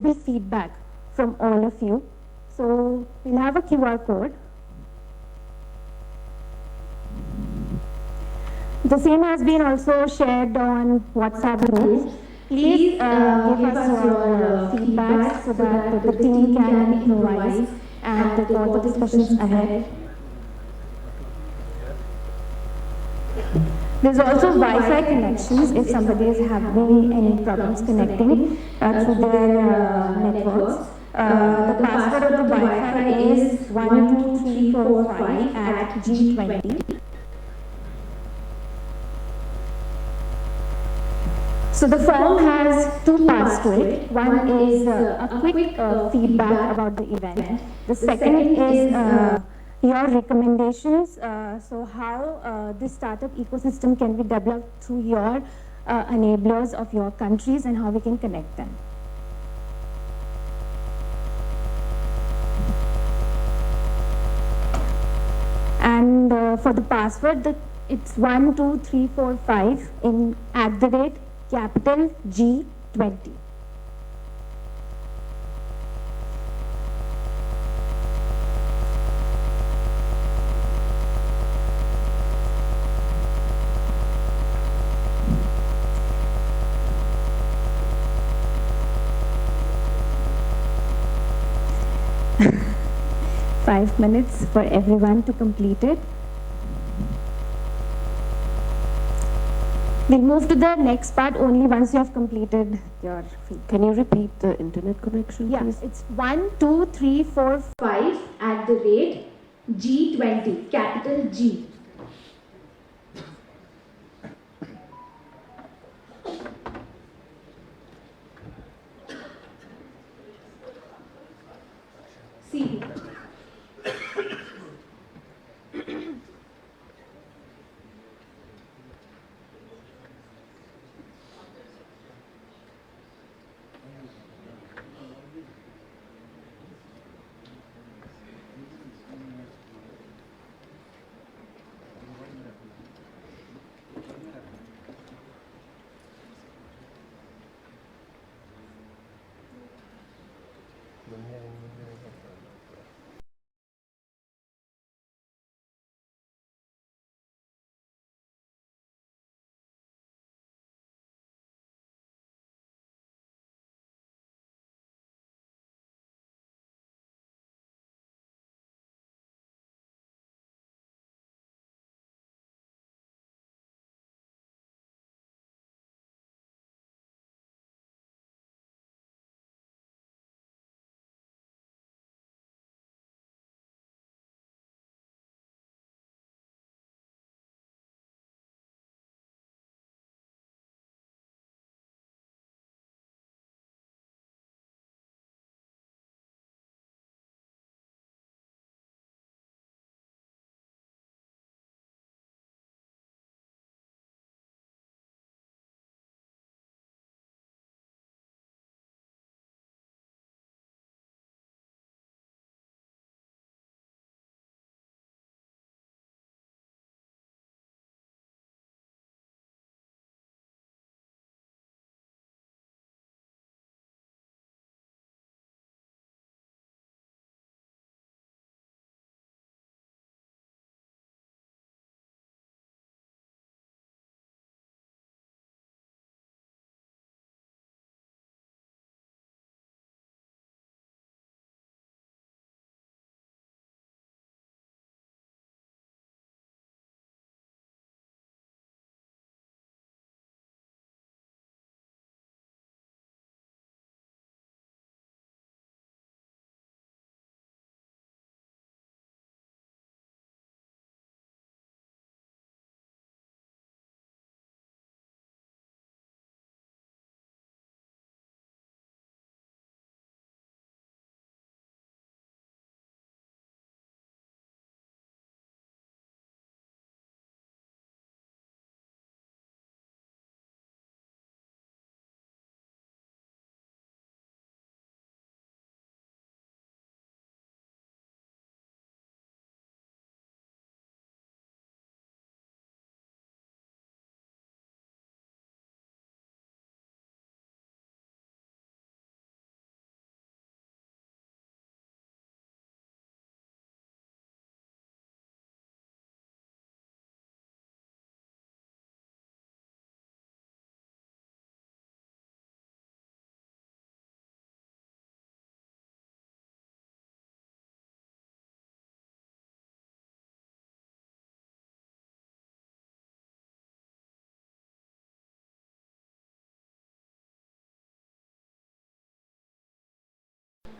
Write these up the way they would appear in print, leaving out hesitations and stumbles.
feedback from all of you. So we'll have a QR code. The same has been also shared on WhatsApp groups. Please give us your feedback so that the team can improvise and take all the discussions ahead. There's also Wi-Fi connections if somebody is having any problems connecting through their networks. The password of the Wi-Fi is 12345 at G20. So the form has two parts to it. One is a quick feedback about the event. The second is your recommendations. So how this startup ecosystem can be developed through your enablers of your countries and how we can connect them. And for the password, it's 12345 in @ G20. Five minutes for everyone to complete it. We'll move to the next part only once you have completed your feed. Can you repeat the internet connection, Yeah, please? it's 12345 @G20, capital G. CD.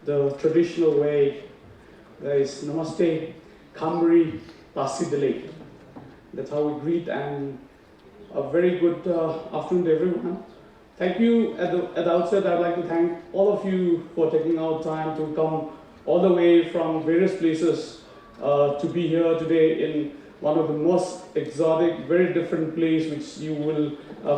the traditional way. There is Namaste, Khamri, Pasidale. That's how we greet, and a very good afternoon to everyone. Thank you. At the outset, I'd like to thank all of you for taking out time to come all the way from various places to be here today in one of the most exotic, very different place, which you will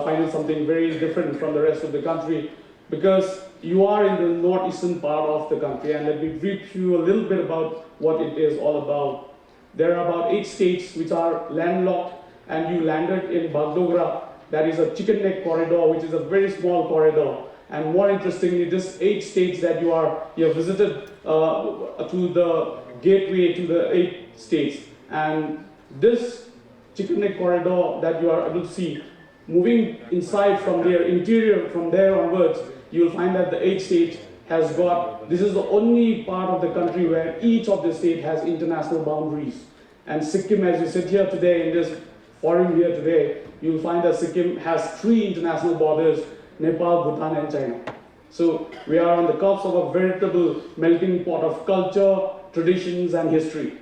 find it something very different from the rest of the country, because you are in the northeastern part of the country. And let me brief you a little bit about what it is all about. There are about 8 states which are landlocked, and you landed in Bagdogra. That is a chicken neck corridor, which is a very small corridor. And more interestingly, this 8 states that you have visited to the gateway to the 8 states. And this chicken neck corridor that you are able to see, moving inside from their interior, from there onwards, you will find that the 8 states has got, this is the only part of the country where each of the state has international boundaries. And Sikkim, as you sit here today in this forum here today, you will find that Sikkim has 3 international borders: Nepal, Bhutan, and China. So we are on the cusp of a veritable melting pot of culture, traditions, and history.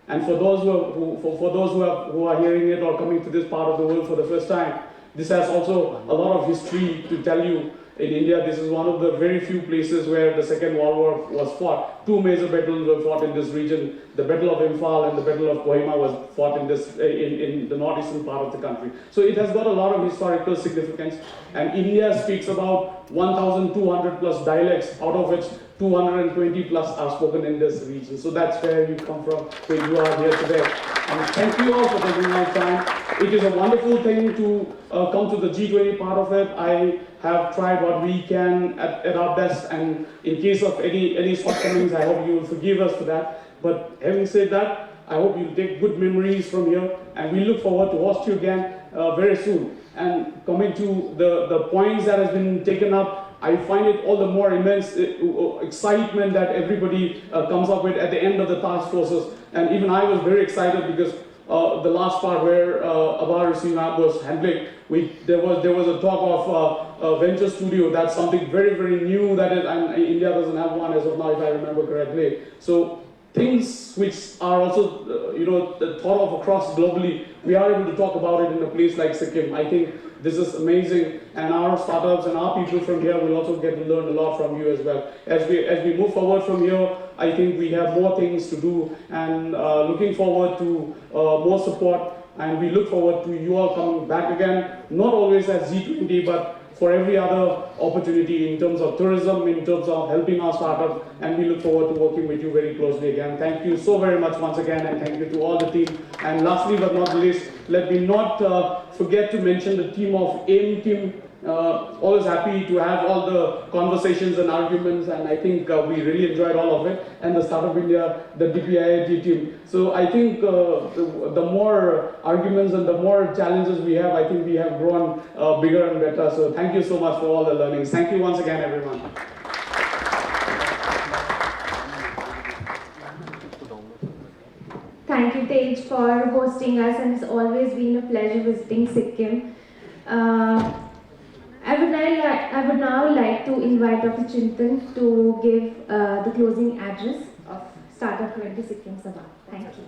And for those who are hearing it or coming to this part of the world for the first time, this has also a lot of history to tell you. In India, this is one of the very few places where the Second World War was fought. 2 major battles were fought in this region. The Battle of Imphal and the Battle of Kohima was fought in this in the northeastern part of the country. So it has got a lot of historical significance. And India speaks about 1,200 plus dialects, out of which 220 plus are spoken in this region. So that's where you come from, where you are here today. And thank you all for taking out time. It is a wonderful thing to come to the G20 part of it. I have tried what we can at our best, and in case of any shortcomings, I hope you will forgive us for that. But having said that, I hope you'll take good memories from here, and we look forward to host you again very soon. And coming to the points that has been taken up, I find it all the more immense excitement that everybody comes up with at the end of the task forces. And even I was very excited because the last part where Abar Sima was handling, there was a talk of a venture studio. That's something very, very new that is, and India doesn't have one as of now, if I remember correctly. So things which are also thought of across globally, we are able to talk about it in a place like Sikkim. I think this is amazing, and our startups and our people from here will also get to learn a lot from you as well. As we move forward from here, I think we have more things to do, and looking forward to more support, and we look forward to you all coming back again, not always as G20, but for every other opportunity in terms of tourism, in terms of helping our startups, and we look forward to working with you very closely again. Thank you so very much once again, and thank you to all the team. And lastly but not least, let me not forget to mention the team of AIM team. Always happy to have all the conversations and arguments, and I think we really enjoyed all of it. And the Startup India, the DPIIT team. So I think the more arguments and the more challenges we have, I think we have grown bigger and better. So thank you so much for all the learnings. Thank you once again, everyone. Thank you, Tej, for hosting us, and it's always been a pleasure visiting Sikkim. I would now like to invite Dr. Chintan to give the closing address of Startup20 Sikkim Sabha. Thank you.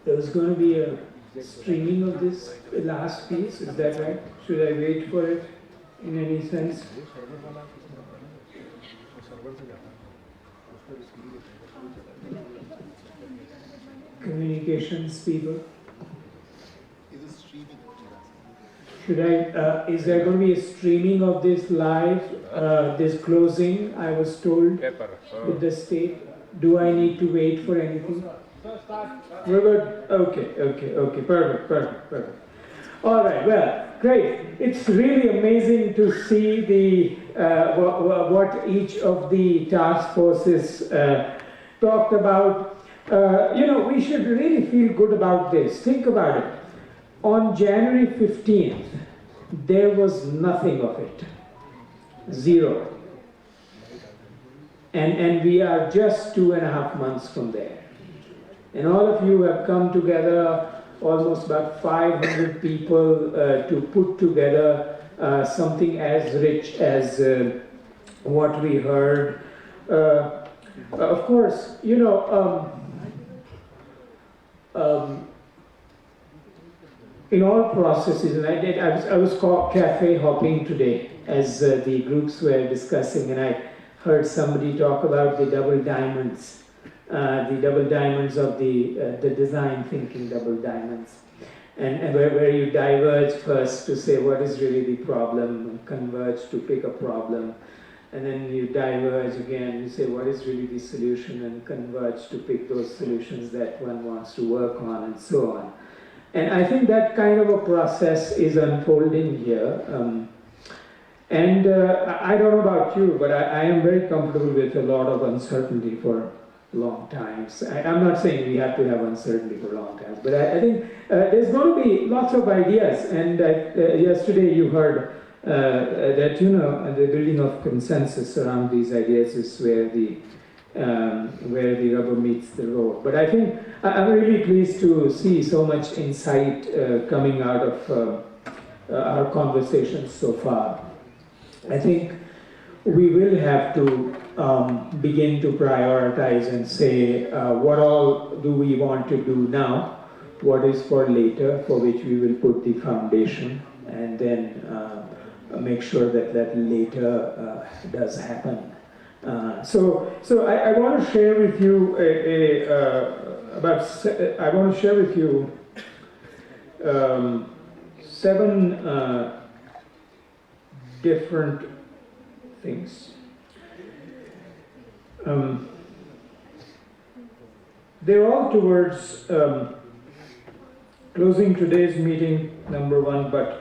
There was going to be a streaming of this last piece, is that right? Should I wait for it in any sense? Communications people. Should I, is there going to be a streaming of this live, this closing, I was told, with the state? Do I need to wait for anything? We're good? Okay, perfect. All right, well, great. It's really amazing to see the what each of the task forces talked about. We should really feel good about this. Think about it. On January 15th, there was nothing of it. Zero. And we are just 2.5 months from there. And all of you have come together, almost about 500 people, to put together something as rich as what we heard. Of course, you know, in all processes, and I was called cafe hopping today as the groups were discussing, and I heard somebody talk about the double diamonds of the design thinking double diamonds, and where you diverge first to say what is really the problem, and converge to pick a problem, and then you diverge again, you say what is really the solution, and converge to pick those solutions that one wants to work on, and so on. And I think that kind of a process is unfolding here. And I don't know about you, but I am very comfortable with a lot of uncertainty for long times. I'm not saying we have to have uncertainty for long times, but I think there's going to be lots of ideas. And yesterday you heard that, you know, the building of consensus around these ideas is where the rubber meets the road. But I think I'm really pleased to see so much insight coming out of our conversations so far. I think we will have to begin to prioritize and say what all do we want to do now, what is for later, for which we will put the foundation, and then make sure that that later does happen. So I want to share with you seven different things. They're all towards closing today's meeting, number one, but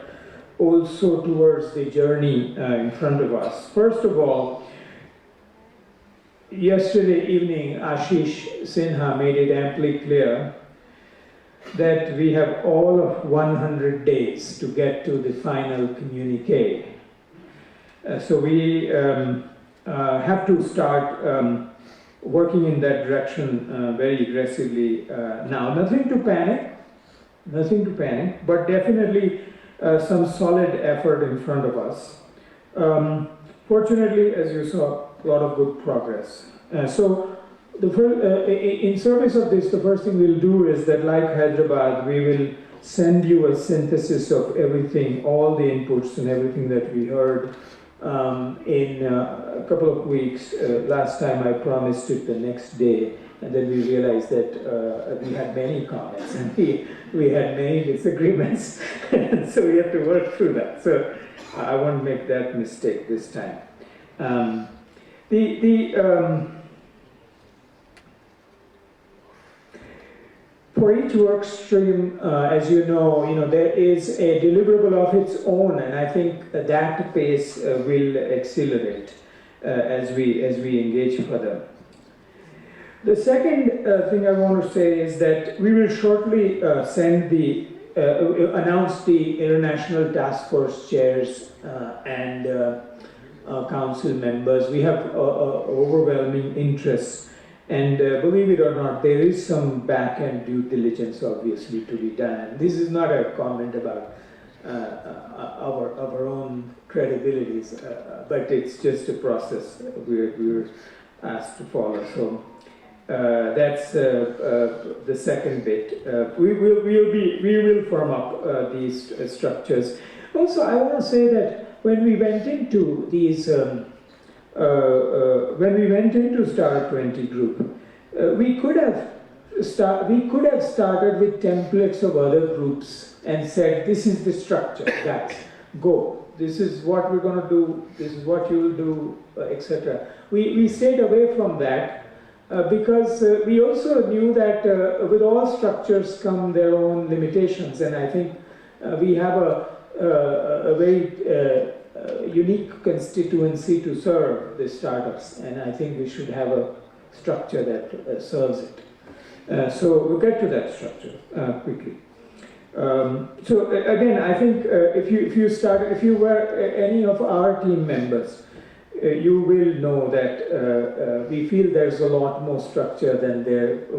also towards the journey in front of us. First of all, yesterday evening, Ashish Sinha made it amply clear that we have all of 100 days to get to the final communique. So we have to start working in that direction very aggressively now. Nothing to panic, but definitely some solid effort in front of us. Fortunately, as you saw, a lot of good progress. So in service of this, the first thing we'll do is that, like Hyderabad, we will send you a synthesis of everything, all the inputs and everything that we heard in a couple of weeks. Last time I promised it the next day, and then we realized that we had many comments and we had many disagreements, and so we have to work through that. So I won't make that mistake this time. For each work stream, as you know, there is a deliverable of its own, and I think that pace will accelerate as we engage further. The second thing I want to say is that we will shortly announce the international task force chairs and council members. We have overwhelming interest. And believe it or not, there is some back-end due diligence, obviously, to be done. And this is not a comment about our own credibilities, but it's just a process we're asked to follow. So that's the second bit. We will firm up these structures. Also, I want to say that when we went into these. When we went into Startup20 group, we could have started with templates of other groups and said, this is the structure, guys, go. This is what we're going to do, this is what you will do, etc. We stayed away from that because we also knew that with all structures come their own limitations, and I think we have a very unique constituency to serve the startups, and I think we should have a structure that serves it. So we'll get to that structure quickly. So again, I think if you were any of our team members, you will know that we feel there's a lot more structure than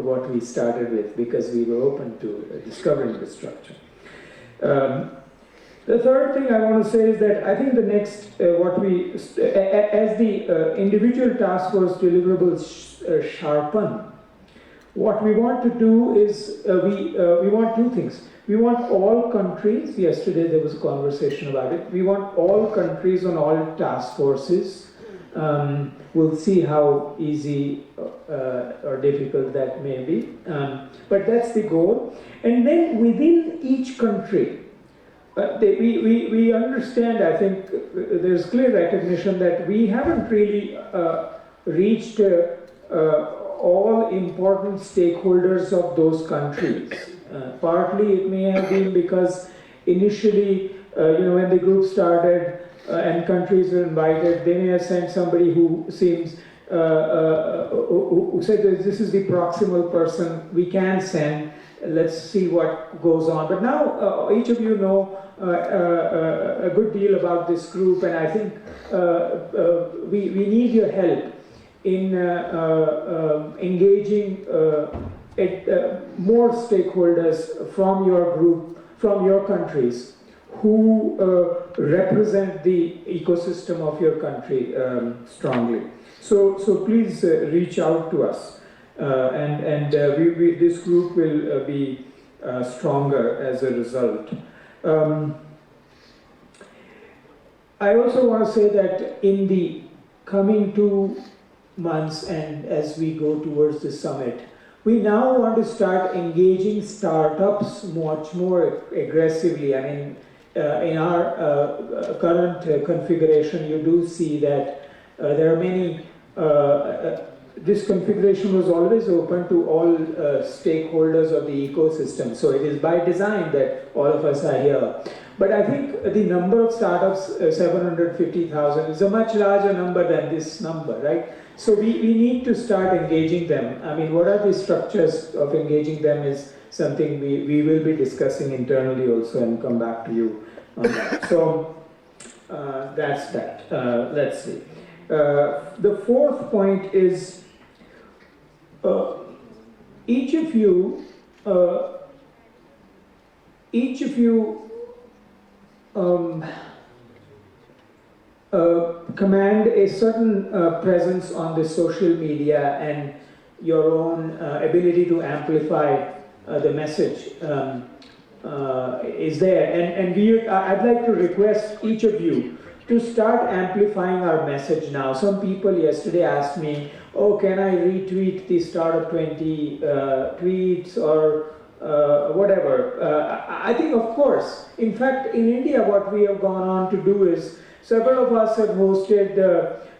what we started with, because we were open to discovering the structure. The third thing I want to say is that I think the next, as the individual task force deliverables sharpen, what we want to do is, we want two things. We want all countries, yesterday there was a conversation about it, we want all countries on all task forces. We'll see how easy or difficult that may be, but that's the goal. And then within each country, we understand, I think there's clear recognition that we haven't really reached all important stakeholders of those countries. Partly it may have been because initially, when the group started and countries were invited, they may have sent somebody who seems, who said that this is the proximal person we can send, let's see what goes on. But now each of you know a good deal about this group, and I think we need your help in engaging more stakeholders from your group, from your countries, who represent the ecosystem of your country strongly. So please reach out to us, and this group will be stronger as a result. I also want to say that in the coming 2 months, and as we go towards the summit, we now want to start engaging startups much more aggressively. I mean, in our current configuration, you do see that there are many, this configuration was always open to all stakeholders of the ecosystem. So it is by design that all of us are here. But I think the number of startups, 750,000, is a much larger number than this number, right? So we need to start engaging them. I mean, what are the structures of engaging them is something we will be discussing internally also, and come back to you on that. So that's that. Let's see. The fourth point is each of you command a certain presence on the social media, and your own ability to amplify the message is there. And I'd like to request each of you to start amplifying our message now. Some people yesterday asked me, oh, can I retweet the Startup20 tweets or whatever. I think, of course. In fact, in India, what we have gone on to do is, several of us have hosted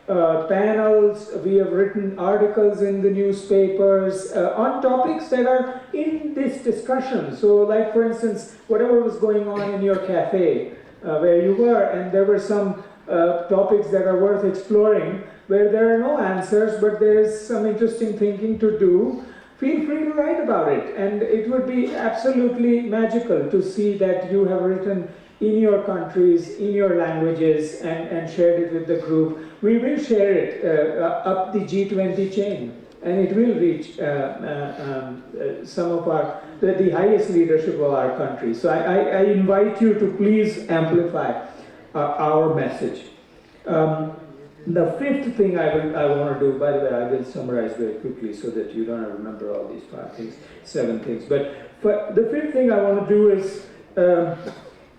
panels, we have written articles in the newspapers on topics that are in this discussion. So like, for instance, whatever was going on in your cafe where you were, and there were some topics that are worth exploring where there are no answers, but there's some interesting thinking to do. Feel free to write about it, and it would be absolutely magical to see that you have written in your countries, in your languages, and shared it with the group. We will share it up the G20 chain, and it will reach some of the highest leadership of our country. So I invite you to please amplify our message. The fifth thing I want to do, by the way, I will summarize very quickly so that you don't remember all these 7 things. But the fifth thing I want to do is,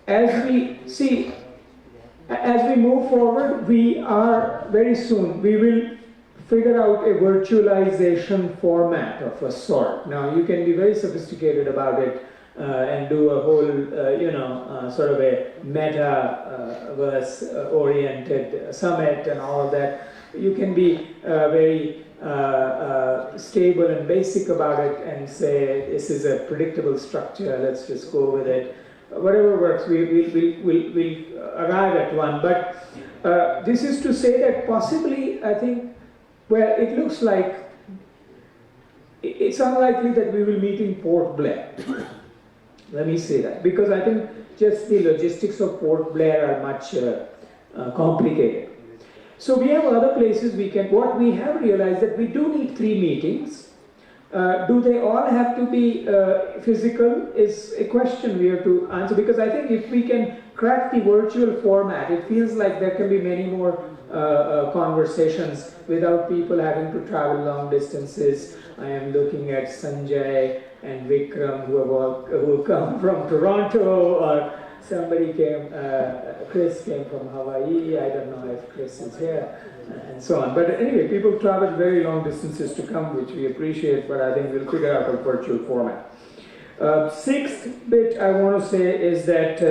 as we move forward, we will figure out a virtualization format of a sort. Now, you can be very sophisticated about it and do a whole, sort of a metaverse oriented summit and all of that. You can be very stable and basic about it and say, this is a predictable structure, let's just go with it. Whatever works, we'll arrive at one. But this is to say that possibly, I think, well, it looks like it's unlikely that we will meet in Port Blair. Let me say that, because I think just the logistics of Port Blair are much complicated. So we have other places we can, what we have realized that we do need 3 meetings. Do they all have to be physical is a question we have to answer, because I think if we can crack the virtual format, it feels like there can be many more conversations without people having to travel long distances. I am looking at Sanjay and Vikram who come from Toronto, or somebody came, Chris came from Hawaii, I don't know if Chris is here, and so on. But anyway, people travel very long distances to come, which we appreciate, but I think we'll figure out a virtual format. Sixth bit I want to say is that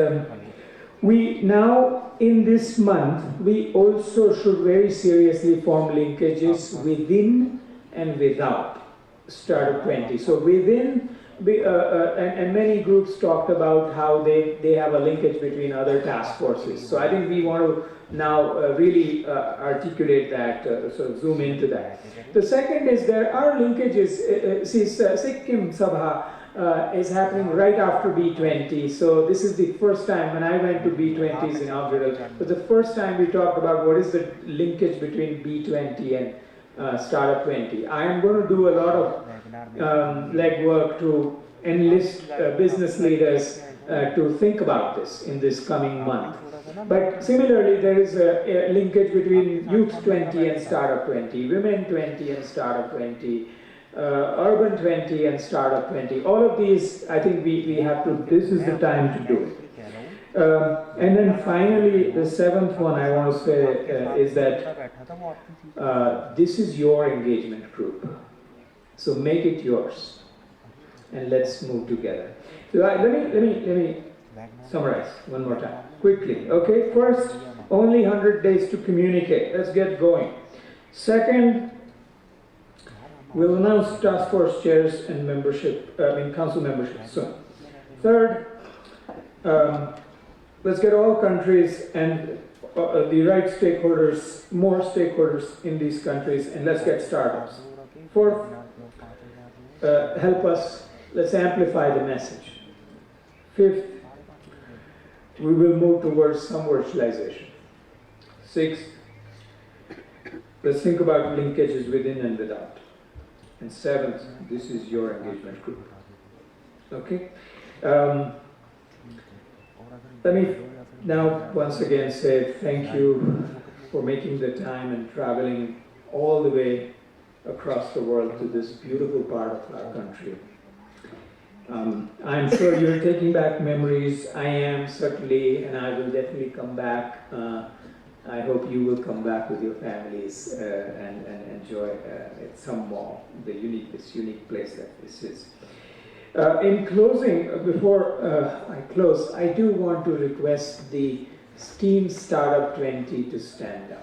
we now, in this month, we also should very seriously form linkages within and without Startup20. So within, and many groups talked about how they have a linkage between other task forces. So I think we want to now really articulate that, sort of zoom into that. The second is there are linkages. Sikkim Sabha is happening right after B20. So this is the first time when I went to B20's inaugural. But the first time we talked about what is the linkage between B20 and Startup20. I am going to do a lot of legwork to enlist business leaders to think about this in this coming month. But similarly, there is a linkage between Youth 20 and Startup20, Women 20 and Startup20, Urban 20 and Startup20. All of these, I think we have to, this is the time to do it. And then finally, the seventh one I want to say is that this is your engagement group. So make it yours, and let's move together. So let me summarize one more time, quickly. Okay, first, only 100 days to communicate. Let's get going. Second, we'll announce task force chairs and membership, council membership soon. Third, let's get all countries and the right stakeholders, more stakeholders in these countries, and let's get startups. Fourth, help us, let's amplify the message. Fifth, we will move towards some virtualization. Sixth, let's think about linkages within and without. And seventh, this is your engagement group. Okay? Let me now once again say thank you for making the time and traveling all the way across the world to this beautiful part of our country. I'm sure you're taking back memories. I am certainly, and I will definitely come back. I hope you will come back with your families and enjoy it some more, this unique place that this is. In closing, before I close, I do want to request the Team Startup20 to stand up.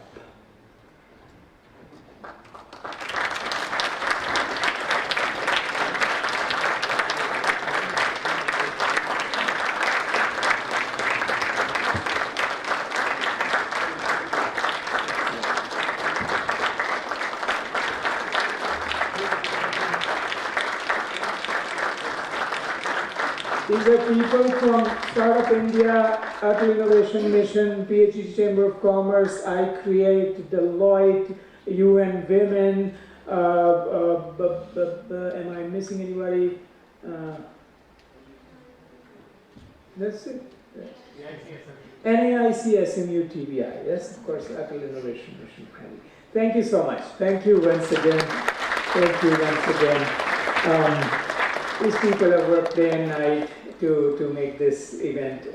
These are people from Startup India, Art Innovation Mission, PhD Chamber of Commerce, I Create, Deloitte, UN Women, am I missing anybody? That's it. NAIC, SMU, TBI, yes, of course, Apple Innovation Mission. Thank you so much. Thank you once again. Thank you once again. These people have worked day and night to make this event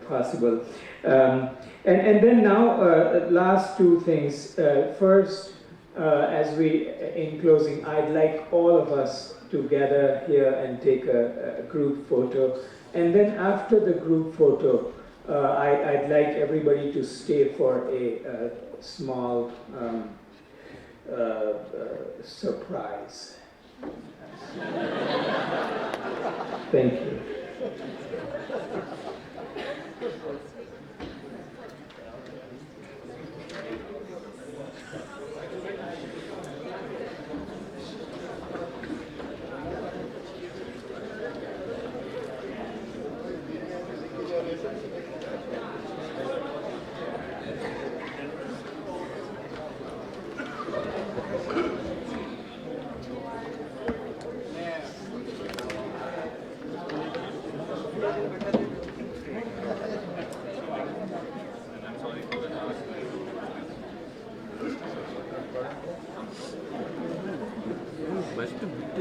possible. And then now, last two things. First, as in closing, I'd like all of us to gather here and take a group photo. And then after the group photo, I'd like everybody to stay for a small surprise. Thank you.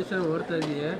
Competition ಓಡ್ತಾ ಇದೆಯಾ